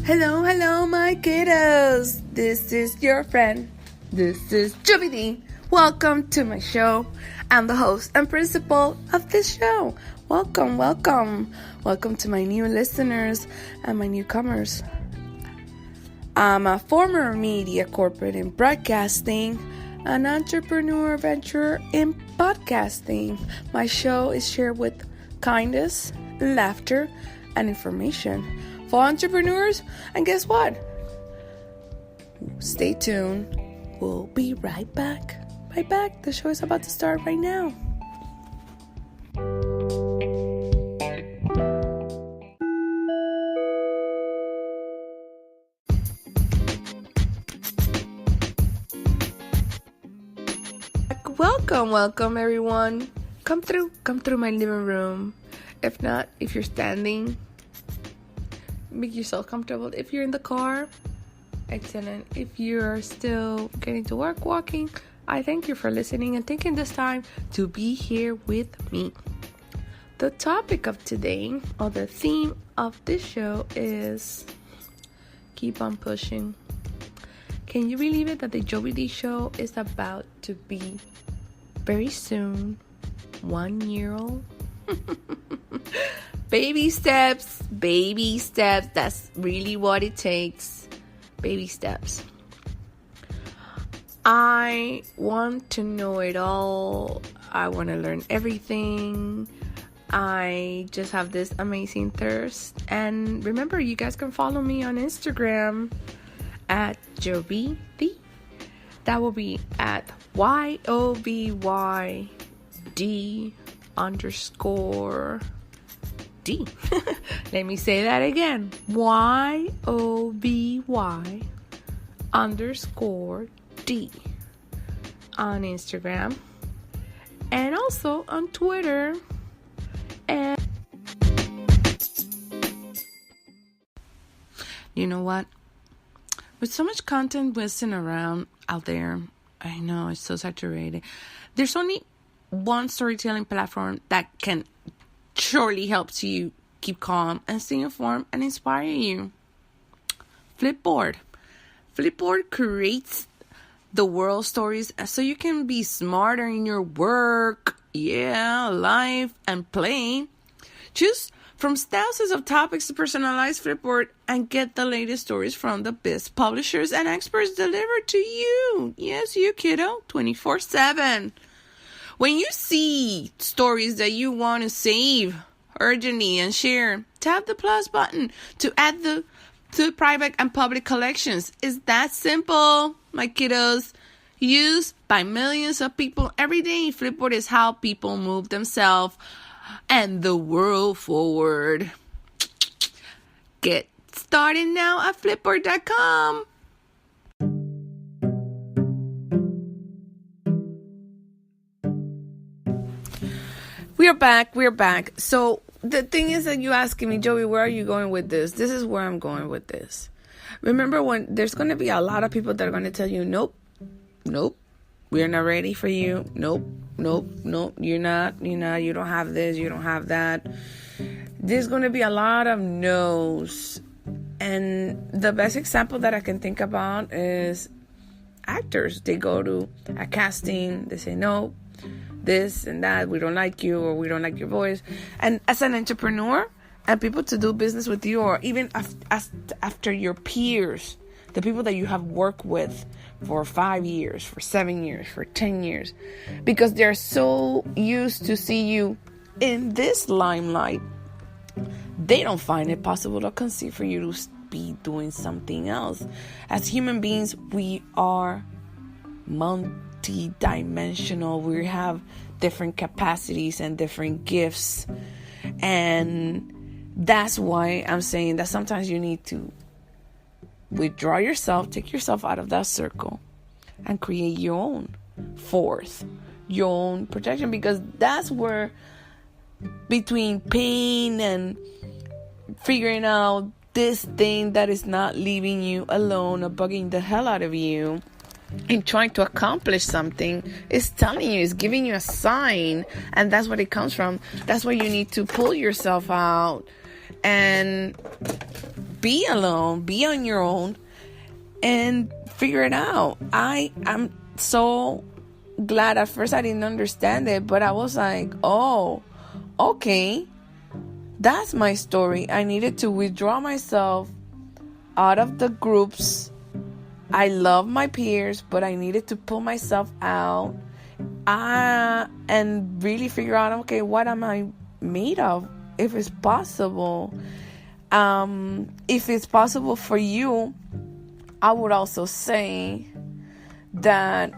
Hello, hello, my kiddos. This is your friend. This is Yovy D. Welcome to my show. I'm the host and principal of this show. Welcome, welcome. Welcome to my new listeners and my newcomers. I'm a former media corporate in broadcasting, an entrepreneur venturer in podcasting. My show is shared with kindness, laughter, and information for entrepreneurs. And guess what? Stay tuned. We'll be right back. Right back. The show is about to start right now. Welcome everyone. Come through my living room. If not, if you're standing, make yourself comfortable. If you're in the car, excellent. If you're still getting to work, walking, I thank you for listening and taking this time to be here with me. The topic of today, or the theme of this show, is keep on pushing. Can you believe it that the Yovy D Show is about to be very soon 1 year old? Baby steps. That's really what it takes. Baby steps. I want to know it all. I want to learn everything. I just have this amazing thirst. And remember, you guys can follow me on Instagram at Yovy D. That will be at YOVYD_D. Let me say that again. YOVY_D on Instagram and also on Twitter. And you know what? With so much content whizzing around out there, I know it's so saturated. There's only one storytelling platform that can surely help you keep calm and stay informed and inspire you. Flipboard. Flipboard creates the world stories so you can be smarter in your work, life, and play. Choose from thousands of topics to personalize Flipboard and get the latest stories from the best publishers and experts delivered to you. Yes, you kiddo, 24/7. When you see stories that you want to save urgently and share, tap the plus button to add to private and public collections. It's that simple, my kiddos. Used by millions of people every day, Flipboard is how people move themselves and the world forward. Get started now at flipboard.com. We're back. So the thing is that you asking me, Joey, where are you going with this? This is where I'm going with this. Remember, when there's going to be a lot of people that are going to tell you, nope, we're not ready for you. Nope, you're not, you don't have this, you don't have that. There's going to be a lot of no's. And the best example that I can think about is actors. They go to a casting, they say, no, this and that, we don't like you, or we don't like your voice. And as an entrepreneur, and people to do business with you, or even after your peers, the people that you have worked with for 5 years, for 7 years, for 10 years, because they're so used to see you in this limelight, they don't find it possible to conceive for you to be doing something else. As human beings, we are multi-dimensional. We have different capacities and different gifts, and that's why I'm saying that sometimes you need to withdraw yourself, take yourself out of that circle, and create your own force, your own protection, because that's where, between pain and figuring out this thing that is not leaving you alone or bugging the hell out of you in trying to accomplish something, is telling you, is giving you a sign, and that's what it comes from. That's why you need to pull yourself out and be alone, be on your own, and figure it out. I'm so glad. At first I didn't understand it, but I was like, oh, okay, that's my story. I needed to withdraw myself out of the groups. I love my peers, but I needed to pull myself out and really figure out, okay, what am I made of? If it's possible. If it's possible for you, I would also say that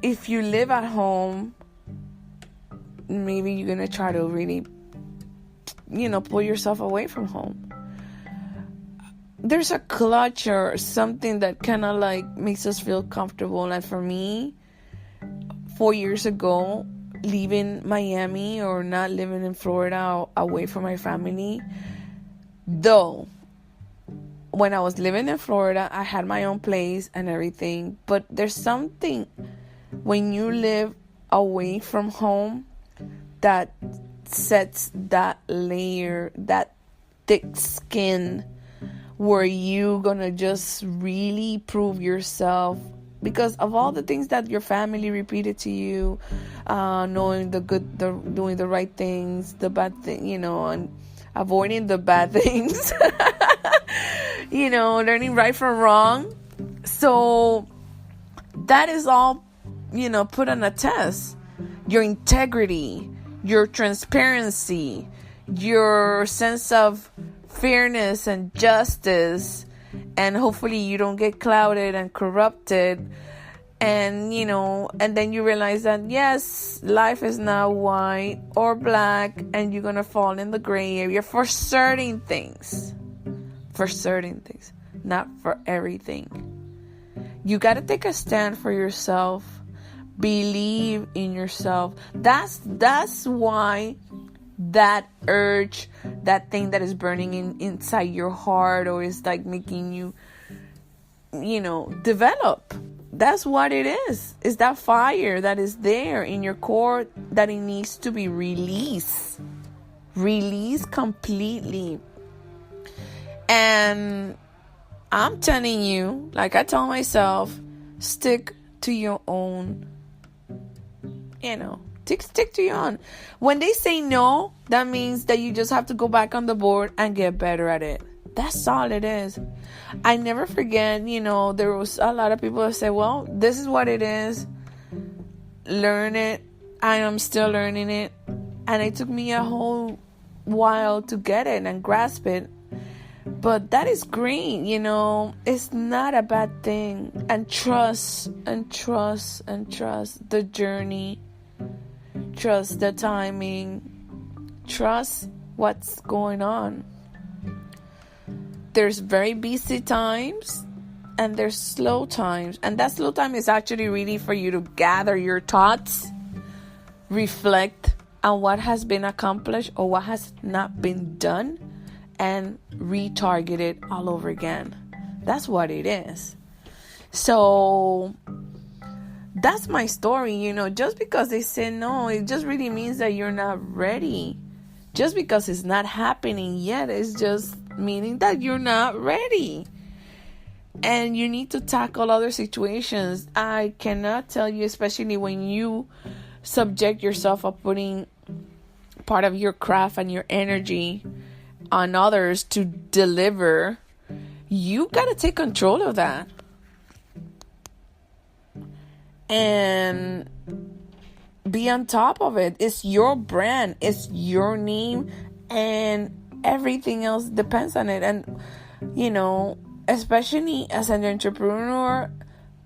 if you live at home, maybe you're going to try to really, pull yourself away from home. There's a clutch or something that kind of like makes us feel comfortable. Like for me, 4 years ago, leaving Miami or not living in Florida away from my family, though when I was living in Florida, I had my own place and everything, but there's something when you live away from home that sets that layer, that thick skin, where you gonna just really prove yourself because of all the things that your family repeated to you, knowing the good, doing the right things, the bad thing, and avoiding the bad things, learning right from wrong. So that is all, put on a test. Your integrity, your transparency, your sense of fairness and justice, and hopefully you don't get clouded and corrupted, and and then you realize that yes, life is not white or black, and you're gonna fall in the gray area for certain things, not for everything. You got to take a stand for yourself, believe in yourself. That's why that urge, that thing that is burning inside your heart, or is like making you, develop. That's what it is. It's that fire that is there in your core that it needs to be released completely. And I'm telling you, like I told myself, stick to your own, stick to your own. When they say no, that means that you just have to go back on the board and get better at it. That's all it is. I never forget, there was a lot of people that say, well, this is what it is. Learn it. I am still learning it. And it took me a whole while to get it and grasp it. But that is great, it's not a bad thing. And trust the journey. Trust the timing. Trust what's going on. There's very busy times and there's slow times. And that slow time is actually really for you to gather your thoughts, reflect on what has been accomplished or what has not been done, and retarget it all over again. That's what it is. So that's my story. Just because they say no, it just really means that you're not ready. Just because it's not happening yet, it's just meaning that you're not ready. And you need to tackle other situations. I cannot tell you, especially when you subject yourself of putting part of your craft and your energy on others to deliver, you got to take control of that. And be on top of it. It's your brand. It's your name. And everything else depends on it. And, especially as an entrepreneur,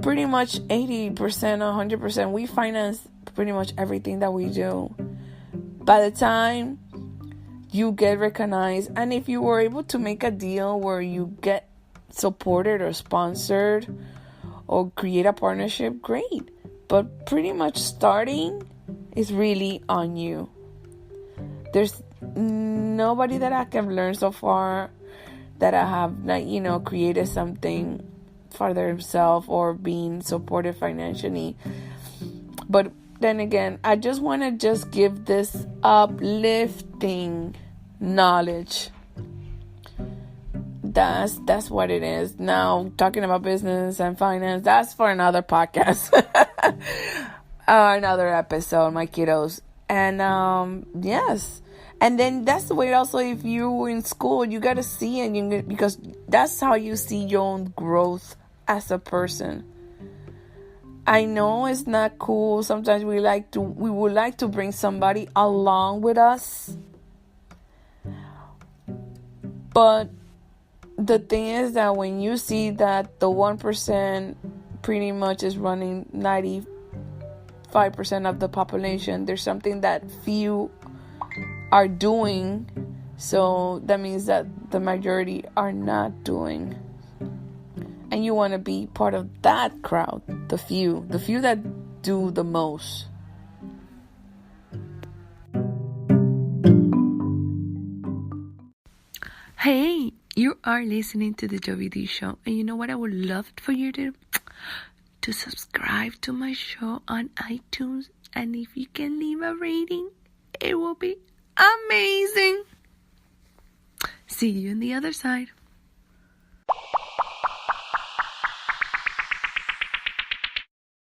pretty much 80%, 100%, we finance pretty much everything that we do. By the time you get recognized, and if you were able to make a deal where you get supported or sponsored or create a partnership, great. But pretty much starting is really on you. There's nobody that I can learn so far that I have not, created something for themselves or being supported financially. But then again, I just want to just give this uplifting knowledge. That's what it is. Now, talking about business and finance, that's for another podcast. Another episode, my kiddos. And yes. And then that's the way also, if you're in school, you got to see it, because that's how you see your own growth as a person. I know it's not cool. Sometimes we would like to bring somebody along with us. But the thing is that when you see that the 1% pretty much is running 95% of the population, there's something that few are doing, so that means that the majority are not doing. And you want to be part of that crowd, the few that do the most. Hey, you are listening to the Yovy D Show, and you know what I would love for you to subscribe to my show on iTunes, and if you can leave a rating, it will be amazing. See you on the other side.